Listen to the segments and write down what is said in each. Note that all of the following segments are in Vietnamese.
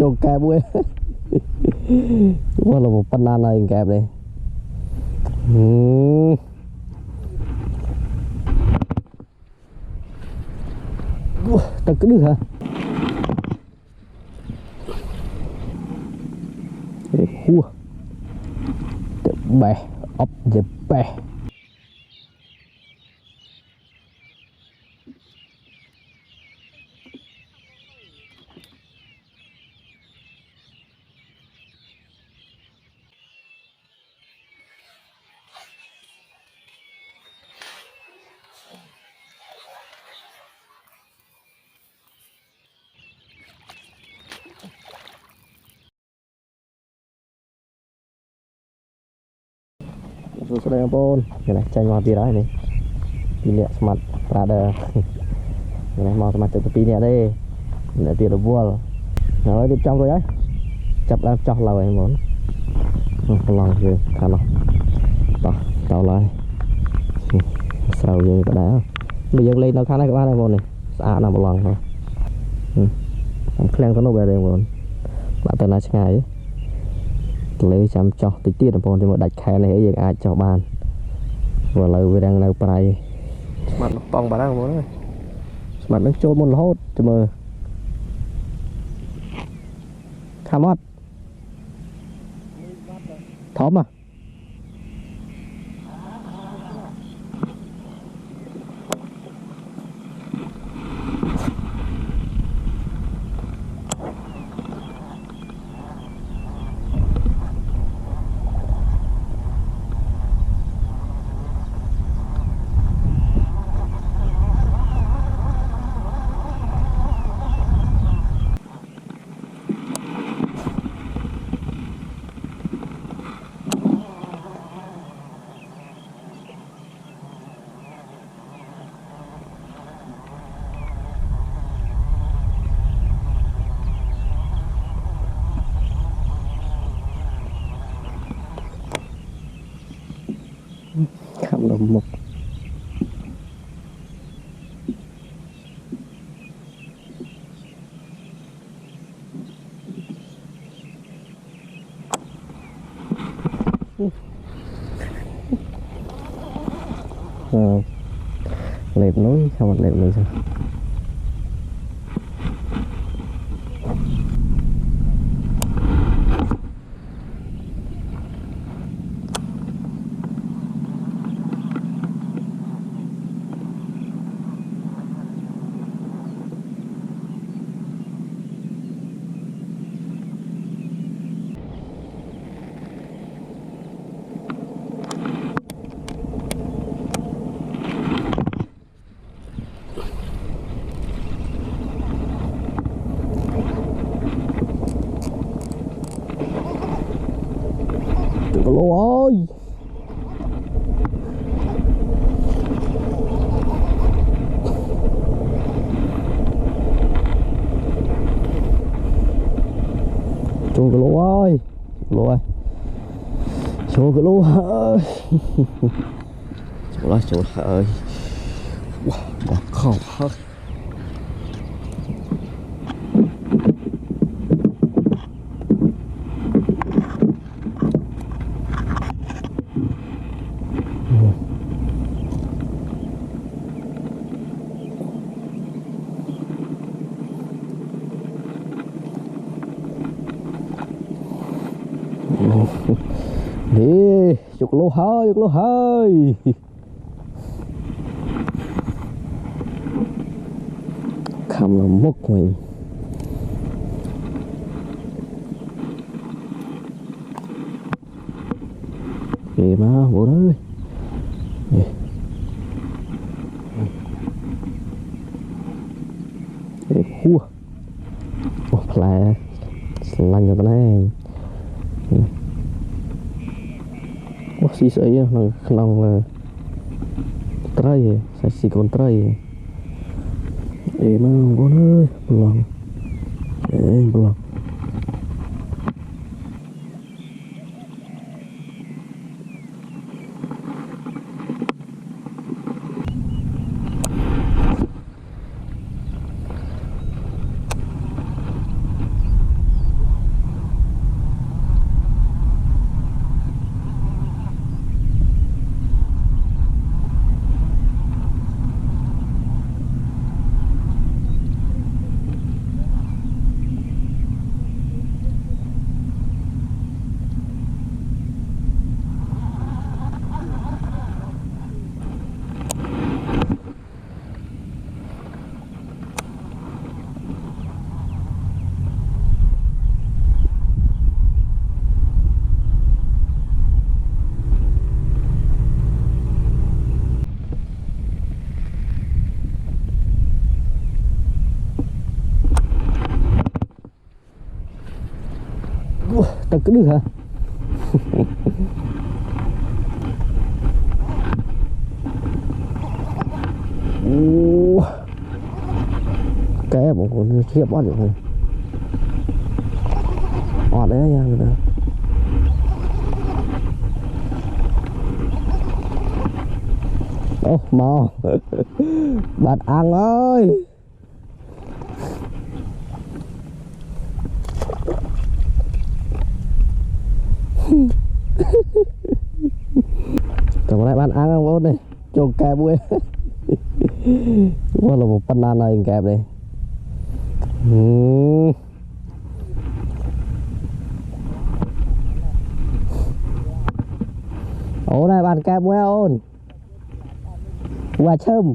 cho kẹp ơi đúng là một banana này kẹp đây ta cứ được hả cua bè ốc dẹp bè sudah yang pun ini cai mau tirai nih ini smart rada ini mau smart tepi ni đây để tiền được vuông rồi tiếp trong rồi đấy chập đang chọc là vậy muốn lòng kìa khá lòng tao lại sao giờ có đá bây giờ lên nó khá này các bạn này muốn này xã nằm một lòng thôi khen có nộp về đây muốn bạn tên là ngày lấy chăm cho tí tiết là thì một đạch khe này ấy ai cho bàn vừa lời vừa đang lâu bài mặt nó bong bà đang muốn rồi mặt nó trôi một hốt cho mơ khá mót thóm à khám là một lẹp núi sao mà lẹp núi sao lô ơi chua cái lô ơi chua cái lô ơi chua ơi wow không hết đi chục lô hơi không là mất mình kìa mà bộ đó để cua một là lăn cho nó này xí sấy nong trai sai xí con trai mà con ơi belum belum Tao cứ được hả? Cái bọn con khiếp bắt được rồi. Đấy nha người ta. Ô mò. Bạn ăn ơi. Cầm lại bạn ăn không ôn này. Trông kẹp bụi. Đúng là một banana này kẹp đây. Ô này bạn kẹp bụi ôn. Quả châm.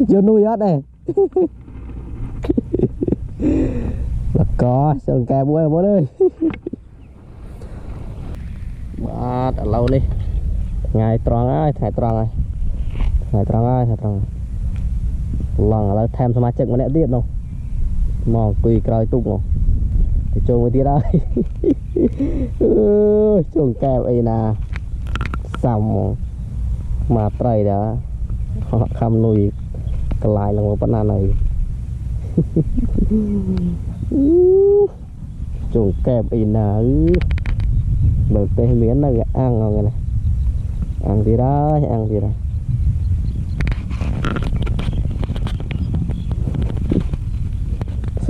Chưa nuôi hết này. Là có sơn kẹp bụi bố ơi. Bát ở lâu đi. Ngày tròn ai, thải tròn ai. Thải tròn ai, thải tròn. Lần là thêm sama chắc mà nè tiết đâu. Mò quỳ còi tung rồi. Thì trông mới tiết ơi. Trông kẹp ấy nè. Xong mà trời đã. Họ khăm nuôi. Cái lại là một banana này. Trông kẹp ấy nè. Được cái miếng nó ăn rồi này. Ăn gì đó, ăn gì đó.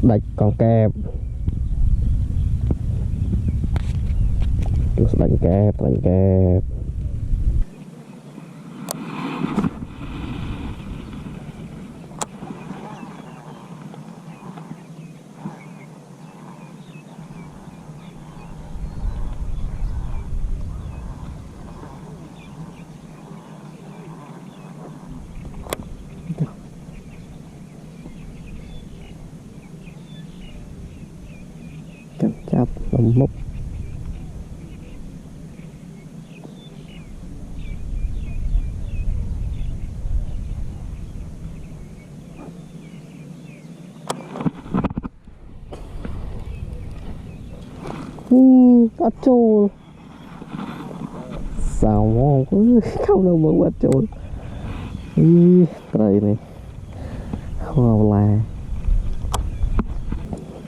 Đạch con kẹp. Đánh kẹp, đánh kẹp. Chắp lồng mốc. Bắt trâu. Sao ngon quá. Không đâu mà bắt trâu. Trời này. Hoa là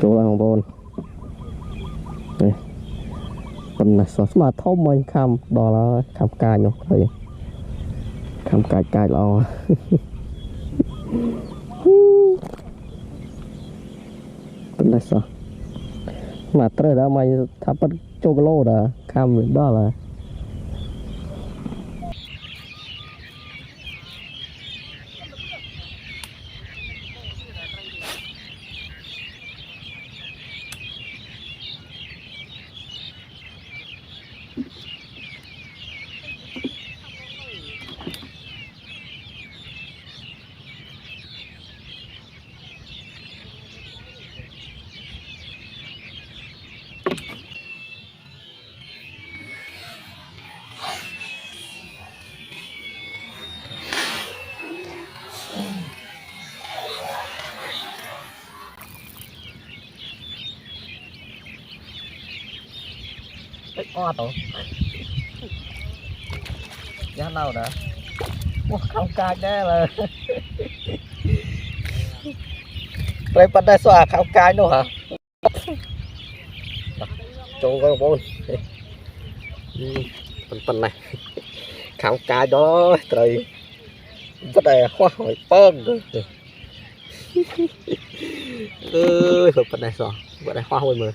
chỗ là một con. Đây. Còn là sốt mà thôm mình khăm. Đó là khăm cài nhóc. Đây. Khăm cài lo. Còn là sao. Mà trời đó mày thắp bắt cho cái lô đó. Khăm đó là. O tổ giá nào đã không cài đây là đây bắt đây xóa không cài đâu hả trông con bồn phần này không cài đó trời rất là hoa hỏi bơm ơi phần này xóa phần này hoa hồi mờ.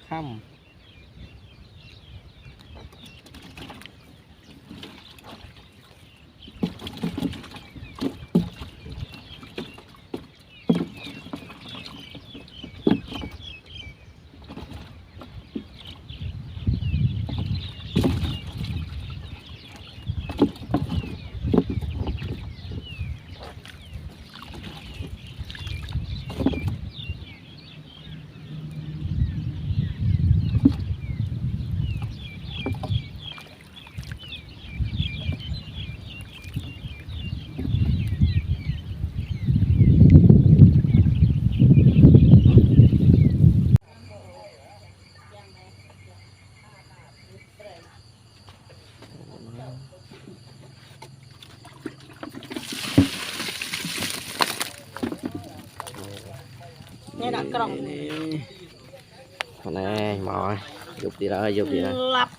ค่ำนี่ดักกล่อง con này mỏi dục gì đó dục gì đó หลับ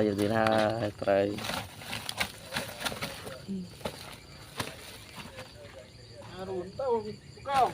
dục gì đó trời รุนเต้ากล้อง